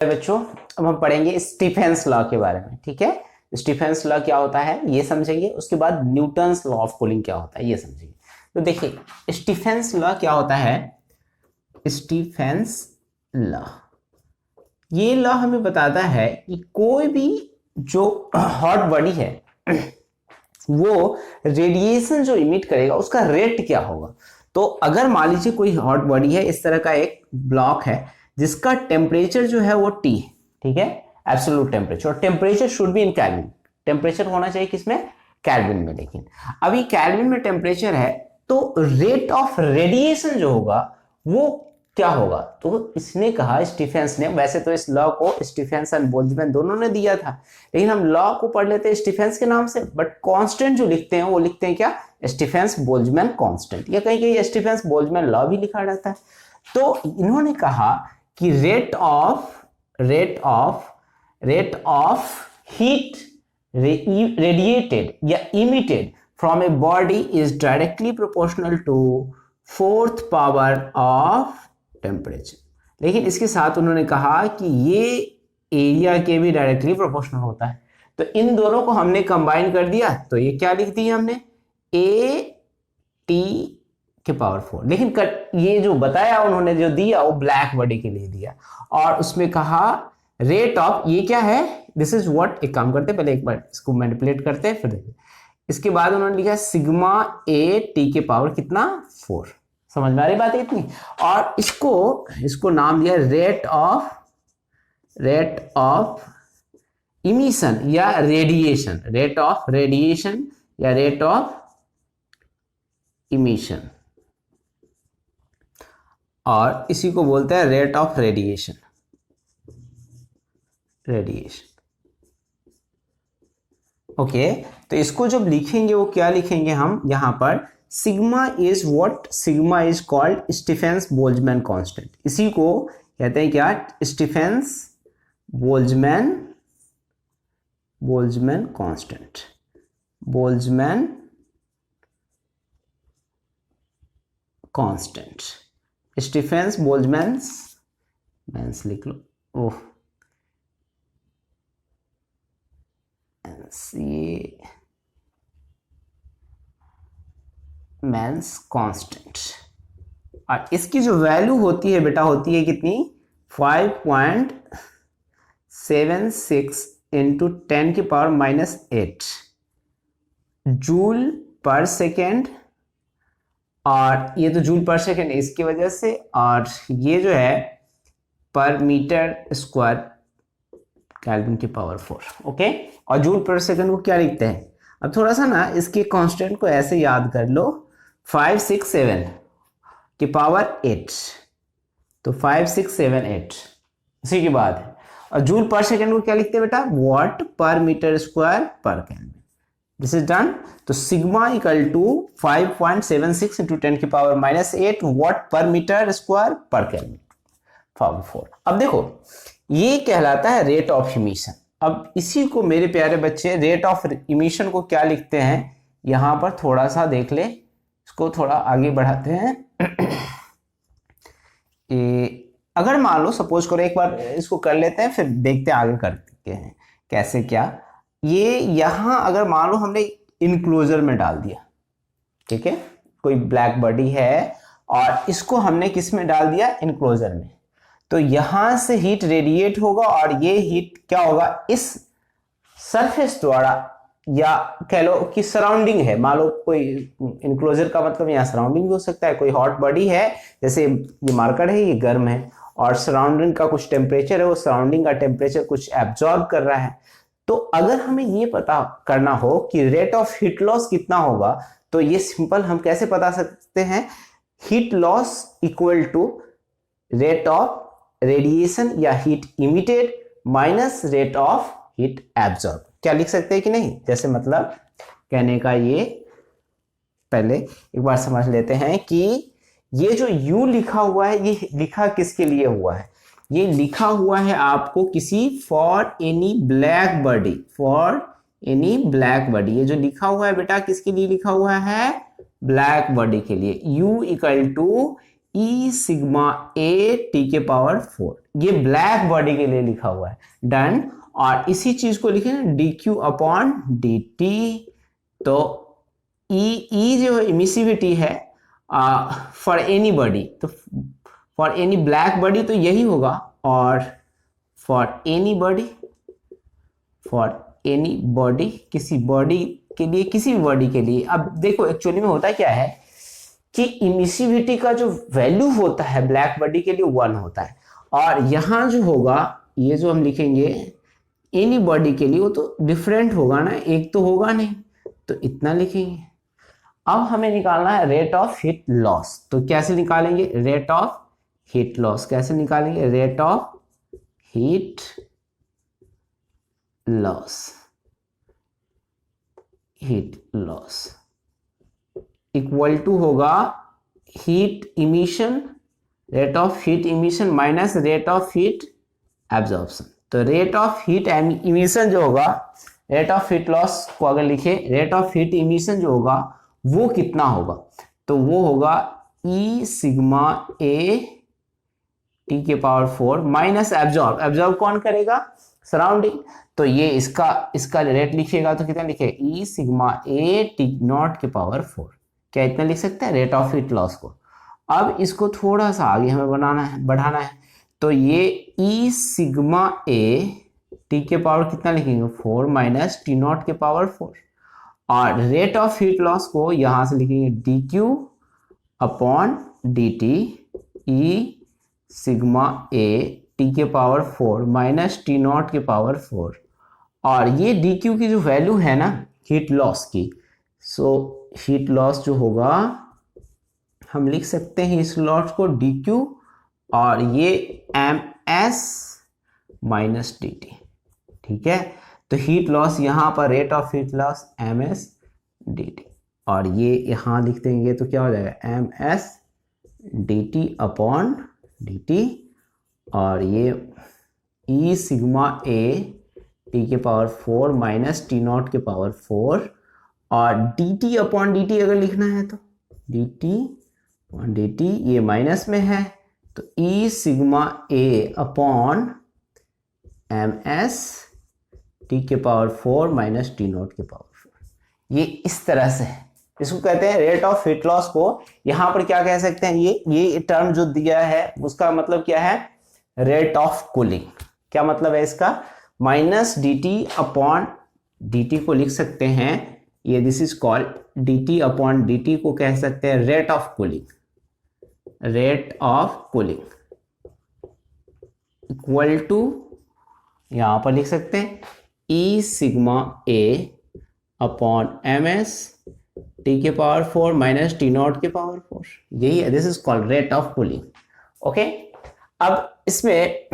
बच्चों अब हम पढ़ेंगे स्टीफेंस लॉ के बारे में। ठीक है, स्टीफेंस लॉ क्या होता है ये समझेंगे, उसके बाद न्यूटन्स लॉ ऑफ कूलिंग क्या होता है ये समझेंगे। तो देखिए स्टीफेंस लॉ क्या होता है। स्टीफेंस लॉ, ये लॉ हमें बताता है कि कोई भी जो हॉट बॉडी है वो रेडिएशन जो इमिट करेगा उसका रेट क्या होगा। तो अगर मान लीजिए कोई हॉट बॉडी है, इस तरह का एक ब्लॉक है जिसका टेम्परेचर जो है वो T, ठीक है, absolute temperature. Temperature should be in kelvin, temperature होना चाहिए किसमें, केल्विन में। लेकिन अभी केल्विन में टेम्परेचर है तो रेट ऑफ रेडिएशन जो होगा वो क्या होगा। तो इसने कहा स्टीफेंस ने, वैसे तो इस लॉ को स्टीफेंस एंड बोल्ट्जमैन दोनों ने दिया था, लेकिन हम लॉ को पढ़ लेते हैं स्टीफेंस के नाम से, बट कांस्टेंट जो लिखते हैं वो लिखते हैं क्या, स्टीफेंस बोल्ट्जमैन कांस्टेंट, या कहीं कहीं स्टीफेंस बोल्ट्जमैन लॉ भी लिखा रहता है। तो इन्होंने कहा कि रेट ऑफ हीट रेडिएटेड या emitted from a body is directly proportional to fourth power of temperature. लेकिन इसके साथ उन्होंने कहा कि ये एरिया के भी डायरेक्टली प्रोपोर्शनल होता है। तो इन दोनों को हमने कंबाइन कर दिया तो ये क्या लिख दिया हमने, ए टी के पावर 4। लेकिन ये जो बताया उन्होंने, जो दिया वो ब्लैक बॉडी के लिए दिया, और उसमें कहा रेट ऑफ, ये क्या है, दिस इज व्हाट, एक काम करते पहले एक बार इसको मैनिपुलेट करते हैं फिर देखिए। इसके बाद उन्होंने लिखा सिग्मा ए टी के पावर कितना 4। समझ में आ रही बात है इतनी। और इसको नाम दिया रेट ऑफ इमिशन या रेडिएशन, रेट ऑफ रेडिएशन या रेट ऑफ इमिशन, और इसी को बोलते हैं रेट ऑफ रेडिएशन। ओके, तो इसको जब लिखेंगे वो क्या लिखेंगे हम यहां पर, sigma is what, sigma is called Stefan's Boltzmann constant. इसी को कहते हैं क्या, Stefan's Boltzmann constant, Boltzmann constant, Stefan's Boltzmann लिख लो, ओह ये मैंस कांस्टेंट। और इसकी जो वैल्यू होती है बेटा, होती है कितनी, 5.76 इंटू 10 की पावर -8 जूल पर सेकेंड। और ये तो जूल पर सेकेंड इसकी वजह से, और ये जो है पर मीटर स्क्वायर केल्विन की पावर 4। ओके, और जूल पर सेकेंड को क्या लिखते हैं, अब थोड़ा सा ना इसके कांस्टेंट को ऐसे याद कर लो, 567 की पावर 8, तो 5678 इसी की बात है। और जूल पर सेकेंड को क्या लिखते हैं बेटा, watt per metre square per kelvin. This is done. तो सिग्मा इक्वल टू 5.76 इंटू 10 की power -8 watt per metre square per kelvin, power 4। अब देखो ये कहलाता है रेट ऑफ इमिशन। अब इसी को मेरे प्यारे बच्चे रेट ऑफ इमिशन को क्या लिखते हैं, यहां पर थोड़ा सा देख ले, इसको थोड़ा आगे बढ़ाते हैं। अगर मान लो सपोज करो, एक बार इसको कर लेते हैं फिर देखते हैं आगे करते हैं कैसे क्या। ये यहां अगर मान लो हमने इनक्लोजर में डाल दिया, ठीक है, कोई ब्लैक बॉडी है और इसको हमने किस में डाल दिया, इनक्लोजर में, तो यहां से हीट रेडिएट होगा और ये हीट क्या होगा, इस सरफेस द्वारा, या कह लो कि सराउंडिंग है, मान लो कोई इनक्लोजर का मतलब यहाँ सराउंडिंग भी हो सकता है, कोई हॉट बॉडी है, जैसे ये मार्कर है, ये गर्म है, और सराउंडिंग का कुछ टेम्परेचर है, वो सराउंडिंग का टेम्परेचर कुछ एब्जॉर्ब कर रहा है। तो अगर हमें ये पता करना हो कि रेट ऑफ हीट लॉस कितना होगा, तो ये सिंपल हम कैसे बता सकते हैं, heat loss equal to rate of radiation या heat emitted minus rate of heat absorb. क्या लिख सकते हैं कि नहीं, जैसे मतलब कहने का ये, पहले एक बार समझ लेते हैं कि ये जो U लिखा हुआ है ये लिखा किसके लिए हुआ है, ये लिखा हुआ है आपको किसी for any black body, for any black body. ये जो लिखा हुआ है बेटा किसके लिए लिखा हुआ है, ब्लैक बॉडी के लिए। U equal to E sigma A T के पावर 4, ये ब्लैक बॉडी के लिए लिखा हुआ है, डन। और इसी चीज को लिखे ना D Q upon D T, तो ई जो इमिसिविटी है फॉर एनी बॉडी, तो फॉर एनी ब्लैक बॉडी तो यही होगा, और फॉर एनी बॉडी किसी बॉडी के लिए, किसी भी बॉडी के लिए। अब देखो एक्चुअली में होता क्या है कि इमिसिविटी का जो वैल्यू होता है ब्लैक बॉडी के लिए 1 होता है, और यहाँ जो होगा ये जो हम लिखेंगे एनी बॉडी के लिए वो तो डिफरेंट होगा ना, एक तो होगा नहीं, तो इतना लिखेंगे। अब हमें निकालना है रेट ऑफ हीट लॉस, तो कैसे निकालेंगे रेट ऑफ हीट लॉस, कैसे निकालेंगे rate of heat loss equal to होगा heat emission, rate of heat emission minus rate of heat absorption. तो रेट ऑफ हीट इमिशन जो होगा, रेट ऑफ हीट लॉस को अगर लिखे, रेट ऑफ हीट इमिशन जो होगा वो कितना होगा, तो वो होगा ई सिग्मा ए टी के पावर 4 माइनस एब्जॉर्ब कौन करेगा, सराउंडिंग। तो ये इसका रेट लिखिएगा तो कितना लिखे, ई सिग्मा ए टी नॉट के पावर 4, क्या इतना लिख सकते हैं रेट ऑफ हीट लॉस को। अब इसको थोड़ा सा आगे हमें बढ़ाना है, तो ये ई सिग्मा ए टी के पावर कितना लिखेंगे 4 माइनस टी नॉट के पावर 4, और रेट ऑफ हीट लॉस को यहां से लिखेंगे D Q upon D T E sigma A T के पावर 4 माइनस टी नॉट के पावर 4, और ये डी क्यू की जो वैल्यू है ना हीट लॉस की, सो हीट लॉस जो होगा हम लिख सकते हैं इस लॉस को डी क्यू, और ये M S minus D T, ठीक है। तो हीट लॉस यहाँ पर rate of heat loss M S D T, और ये यहाँ लिख देंगे तो क्या हो जाएगा M S D T upon D T, और ये ई सिग्मा ए टी के पावर 4 माइनस टी नॉट के पावर 4, और D T upon D T अगर लिखना है तो D T upon D T, ये माइनस में है तो ई sigma A upon M S T के पावर 4 माइनस टी नॉट के पावर 4। ये इस तरह से इसको कहते हैं रेट ऑफ हीट लॉस को। यहां पर क्या कह सकते हैं, ये टर्म जो दिया है उसका मतलब क्या है रेट ऑफ कूलिंग, क्या मतलब है इसका, minus D T upon D T को लिख सकते हैं, ये this is called D T upon D T को कह सकते हैं rate of cooling, rate of cooling equal to यहां पर लिख सकते हैं E sigma A upon M S T के पावर 4 माइनस टी नॉट के पावर 4, यही है, this is called rate of cooling. Okay, अब इसमें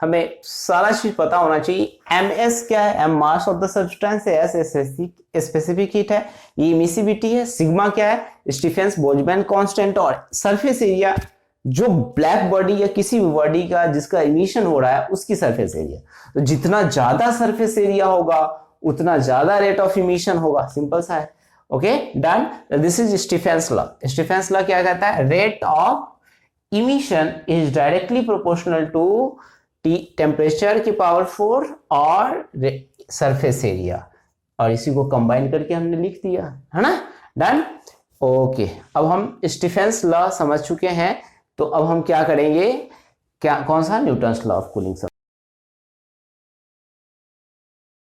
हमें सारा चीज पता होना चाहिए। एम एस क्या है, M mass of the substance है, एस स्पेसिफिक हीट है, ये इमिसिविटी है, सिग्मा क्या है स्टीफेंस बोल्ट्जमैन कांस्टेंट, और सरफेस एरिया जो ब्लैक बॉडी या किसी भी बॉडी का जिसका इमिशन हो रहा है उसकी सरफेस एरिया, तो जितना ज्यादा सरफेस एरिया होगा उतना ज्यादा रेट ऑफ इमिशन होगा, सिंपल सा है। Okay done, this is Stefan's law. Stefan's law क्या कहता है, rate of emission is directly proportional to temperature के पावर 4 और सरफेस एरिया, और इसी को कंबाइन करके हमने लिख दिया है ना, डन। ओके, अब हम स्टीफेंस लॉ समझ चुके हैं, तो अब हम क्या करेंगे, क्या कौन सा न्यूटन्स लॉ ऑफ कूलिंग